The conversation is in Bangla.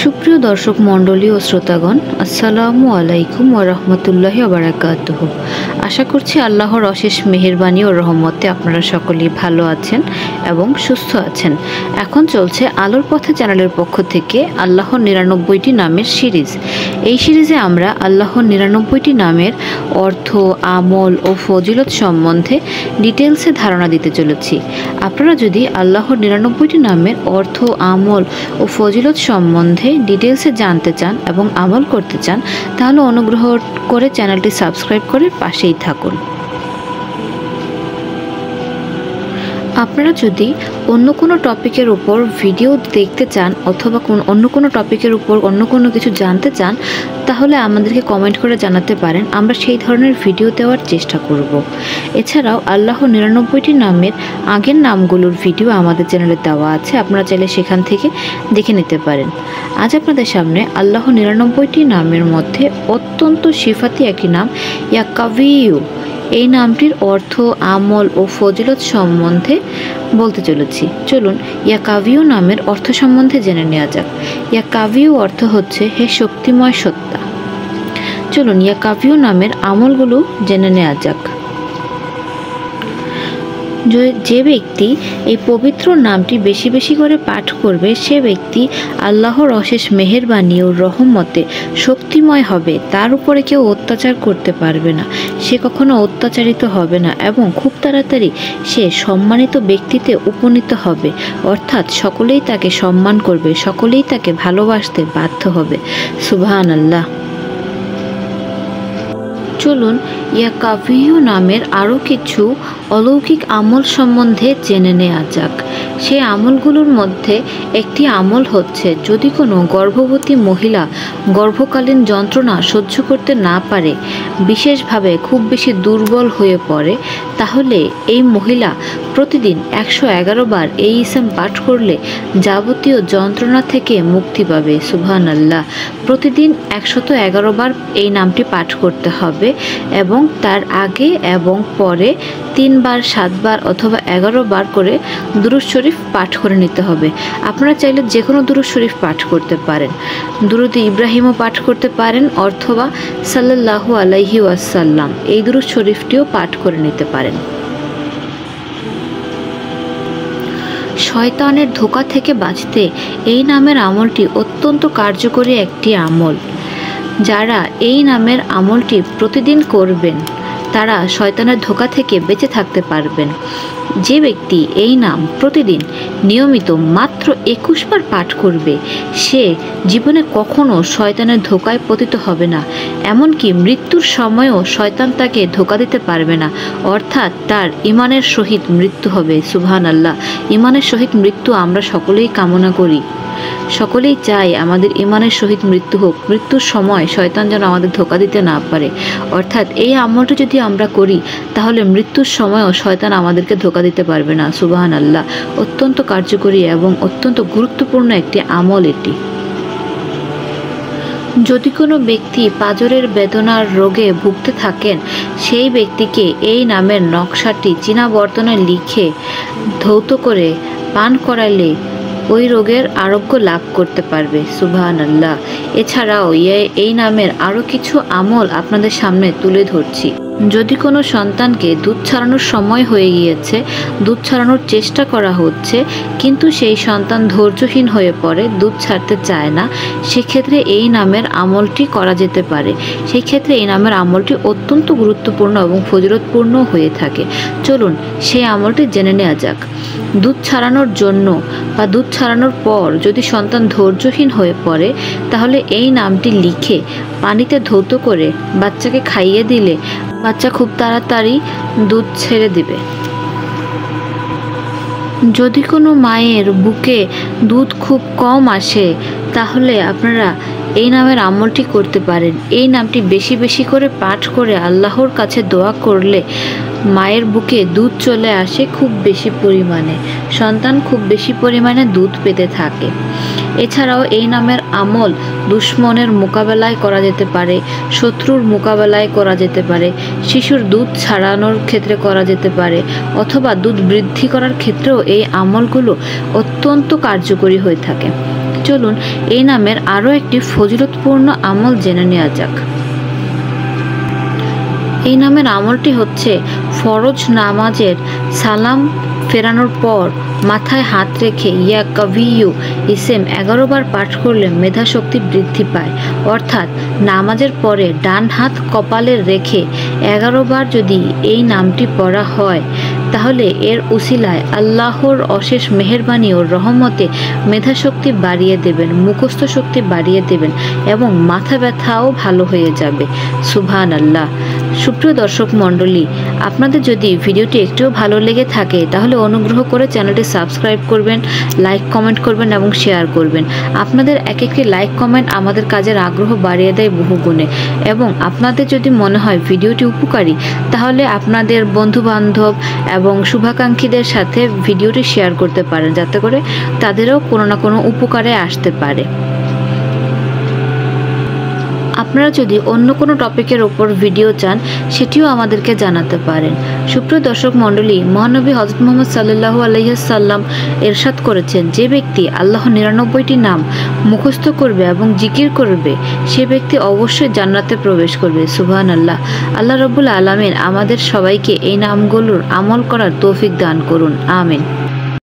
সুপ্রিয় দর্শক মণ্ডলী ও শ্রোতাগণ, আসসালামু আলাইকুম ওয়া রাহমাতুল্লাহি ওয়া বারাকাতুহু। আশা করছি আল্লাহর অশেষ মেহেরবানি ও রহমতে আপনারা সকলেই ভালো আছেন এবং সুস্থ আছেন। এখন চলছে আলোর পথে চ্যানেলের পক্ষ থেকে আল্লাহর ৯৯টি নামের সিরিজ। এই সিরিজে আমরা আল্লাহর ৯৯টি নামের অর্থ, আমল ও ফজিলত সম্বন্ধে ডিটেলসে ধারণা দিতে চলেছি। আপনারা যদি আল্লাহর ৯৯টি নামের অর্থ, আমল ও ফজিলত সম্বন্ধে ডিটেলসে জানতে চান এবং আমল করতে চান, তাহলে অনুগ্রহ করে চ্যানেলটি সাবস্ক্রাইব করে পাশেই থাকুন। আপনারা যদি অন্য কোনো টপিকের উপর ভিডিও দেখতে চান অথবা অন্য কোনো টপিকের উপর অন্য কোনো কিছু জানতে চান, তাহলে আমাদেরকে কমেন্ট করে জানাতে পারেন, আমরা সেই ধরনের ভিডিও দেওয়ার চেষ্টা করব। এছাড়াও আল্লাহর ৯৯টি নামের আগের নামগুলোর ভিডিও আমাদের চ্যানেলে দেওয়া আছে, আপনারা চাইলে সেখান থেকে দেখে নিতে পারেন। আজ আপনাদের সামনে আল্লাহর ৯৯টি নামের মধ্যে অত্যন্ত সিফাতি একটি নাম ইয়া কাবিয়্যু, এই নামটির অর্থ, আমল ও ফজিলত সম্বন্ধে বলতে চলেছি। চলুন ইয়া কাবিয়্যু নামের অর্থ সম্বন্ধে জেনে নেওয়া যাক। ইয়া কাবিয়্যু অর্থ হচ্ছে হে শক্তিময় সত্তা। চলুন ইয়া কাবিয়্যু নামের আমলগুলো জেনে নেওয়া যাক। যে ব্যক্তি এই পবিত্র নামটি বেশি বেশি করে পাঠ করবে, সে ব্যক্তি আল্লাহর অশেষ মেহেরবানি ও রহমতে শক্তিময় হবে। তার উপরে কেউ অত্যাচার করতে পারবে না, সে কখনো অত্যাচারিত হবে না এবং খুব তাড়াতাড়ি সে সম্মানিত ব্যক্তিতে উপনীত হবে। অর্থাৎ সকলেই তাকে সম্মান করবে, সকলেই তাকে ভালোবাসতে বাধ্য হবে। সুবহানাল্লাহ। চলুন ইয়া কাবিয়্যু নামের আরও কিছু অলৌকিক আমল সম্বন্ধে জেনে নেওয়া যাক। সেই আমলগুলোর মধ্যে একটি আমল হচ্ছে, যদি কোনো গর্ভবতী মহিলা গর্ভকালীন যন্ত্রণা সহ্য করতে না পারে, বিশেষভাবে খুব বেশি দুর্বল হয়ে পড়ে, তাহলে এই মহিলা প্রতিদিন ১১১ বার এই ইসম পাঠ করলে যাবতীয় যন্ত্রণা থেকে মুক্তি পাবে। সুবহানাল্লাহ। প্রতিদিন ১১১ বার এই নামটি পাঠ করতে হবে এবং তার আগে এবং পরে ৩ বার, ৭ বার অথবা ১১ বার করে দুরূদ শরীফ পাঠ করে নিতে হবে। আপনারা চাইলে যে কোনো দুরূদ শরীফ পাঠ করতে পারেন, দুরূদ ইব্রাহিমও পাঠ করতে পারেন অথবা সাল্লাল্লাহু আলাইহি ওয়াসাল্লাম, এই দুরূদ শরীফটিও পাঠ করে নিতে পারেন। শয়তানের ধোঁকা থেকে বাঁচতে এই নামের আমলটি অত্যন্ত কার্যকরী একটি আমল। যারা এই নামের আমলটি প্রতিদিন করবেন, তারা শয়তানের ধোঁকা থেকে বেঁচে থাকতে পারবেন। যে ব্যক্তি এই নাম প্রতিদিন নিয়মিত মাত্র ২১ বার পাঠ করবে, সে জীবনে কখনো শয়তানের ধোঁকায় পতিত হবে না। এমনকি মৃত্যুর সময়ও শয়তান তাকে ধোঁকা দিতে পারবে না। অর্থাৎ তার ঈমানের সহিত মৃত্যু হবে। সুবহানাল্লাহ। ঈমানের সহিত মৃত্যু আমরা সকলেই কামনা করি, সকলেই চাই আমাদের ঈমানের সহিত মৃত্যু হোক, মৃত্যুর সময় শয়তান যেন আমাদের ধোঁকা দিতে না পারে। অর্থাৎ এই আমলটা যদি আমরা করি, তাহলে মৃত্যুর সময়ও শয়তান আমাদেরকে ধোঁকা দিতে পারবে না। সুবহানাল্লাহ। অত্যন্ত কার্যকরী এবং অত্যন্ত গুরুত্বপূর্ণ একটি আমল এটি। যদি কোনো ব্যক্তি পাঁজরের বেদনার রোগে ভুগতে থাকেন, সেই ব্যক্তিকে এই নামের নকশাটি চীনা বর্তনে লিখে ধৌত করে পান করালে ওই রোগের আরোগ্য লাভ করতে পারবে। সুবহানাল্লাহ। এছাড়াও এই নামের আরও কিছু আমল আপনাদের সামনে তুলে ধরছি। যদি কোনো সন্তানকে দুধ ছাড়ানোর সময় হয়ে গিয়েছে, দুধ ছাড়ানোর চেষ্টা করা হচ্ছে, কিন্তু সেই সন্তান ধৈর্যহীন হয়ে পড়ে, দুধ ছাড়তে চায় না, সেক্ষেত্রে এই নামের আমলটি করা যেতে পারে। সেই ক্ষেত্রে এই নামের আমলটি অত্যন্ত গুরুত্বপূর্ণ এবং ফজিলতপূর্ণ হয়ে থাকে। চলুন সেই আমলটি জেনে নেওয়া যাক। দুধ ছাড়ানোর জন্য বা দুধ ছাড়ানোর পর যদি সন্তান ধৈর্যহীন হয়ে পড়ে, তাহলে এই নামটি লিখে পানিতে ধৌত করে বাচ্চাকে খাইয়ে দিলে বাচ্চা খুব তাড়াতাড়ি দুধ ছেড়ে দিবে। যদি কোনো মায়ের বুকে দুধ খুব কম আসে, তাহলে আপনারা এই নামের আমলটি করতে পারেন। এই নামটি বেশি বেশি করে পাঠ করে আল্লাহর কাছে দোয়া করলে মায়ের বুকে দুধ চলে আসে খুব বেশি পরিমাণে, সন্তান খুব বেশি পরিমাণে দুধ পেতে থাকে। এছাড়াও এই নামের আমল দুশ্মনের মোকাবেলায় করা যেতে পারে, শত্রুর মোকাবেলায় করা যেতে পারে, শিশুর দুধ ছাড়ানোর ক্ষেত্রে করা যেতে পারে, অথবা দুধ বৃদ্ধি করার ক্ষেত্রেও এই আমলগুলো অত্যন্ত কার্যকরী হয়ে থাকে। চলুন এই নামের আরও একটি ফজিলতপূর্ণ আমল জেনে নেওয়া যাক। এই নামের আমলটি হচ্ছে ফরজ নামাজের সালাম ফেরানোর পর মাথায় হাত রেখে ইয়া কাভিয়ু ইসেম 11 বার পাঠ করলে মেধাশক্তি বৃদ্ধি পায়। অর্থাৎ নামাজের পরে ডান হাত কপালে রেখে 11 বার যদি এই নামটি পড়া হয় তাহলে এর উসিলায় আল্লাহর অশেষ মেহেরবানি ও রহমতে মেধাশক্তি বাড়িয়ে দেবেন, মুখস্থ শক্তি বাড়িয়ে দেবেন এবং মাথা ব্যথাও ভালো হয়ে যাবে। সুবহানাল্লাহ। সুপ্রিয় দর্শক মণ্ডলী, আপনাদের যদি ভিডিওটি একটুও ভালো লেগে থাকে তাহলে অনুগ্রহ করে চ্যানেলটি সাবস্ক্রাইব করবেন, লাইক কমেন্ট করবেন এবং শেয়ার করবেন। আপনাদের এক একটি লাইক কমেন্ট আমাদের কাজের আগ্রহ বাড়িয়ে দেয় বহুগুণে। এবং আপনাদের যদি মনে হয় ভিডিওটি উপকারী তাহলে আপনাদের বন্ধুবান্ধব এবং শুভাকাঙ্ক্ষীদের সাথে ভিডিওটি শেয়ার করতে পারেন, যাতে করে তাদেরও কোনো না কোনো উপকারে আসতে পারে। আপনারা যদি অন্য কোনো টপিকের ওপর ভিডিও চান সেটিও আমাদেরকে জানাতে পারেন। সুপ্রিয় দর্শক মণ্ডলী, মহানবী হযরত মুহাম্মদ সাল্লাল্লাহু আলাইহি ওয়াসাল্লাম ইরশাদ করেছেন, যে ব্যক্তি আল্লাহর 99টি নাম মুখস্থ করবে এবং জিকির করবে সে ব্যক্তি অবশ্যই জান্নাতে প্রবেশ করবে। সুবহানাল্লাহ। আল্লাহ রাব্বুল আলামিন আমাদের সবাইকে এই নামগুলোর আমল করার তৌফিক দান করুন। আমিন।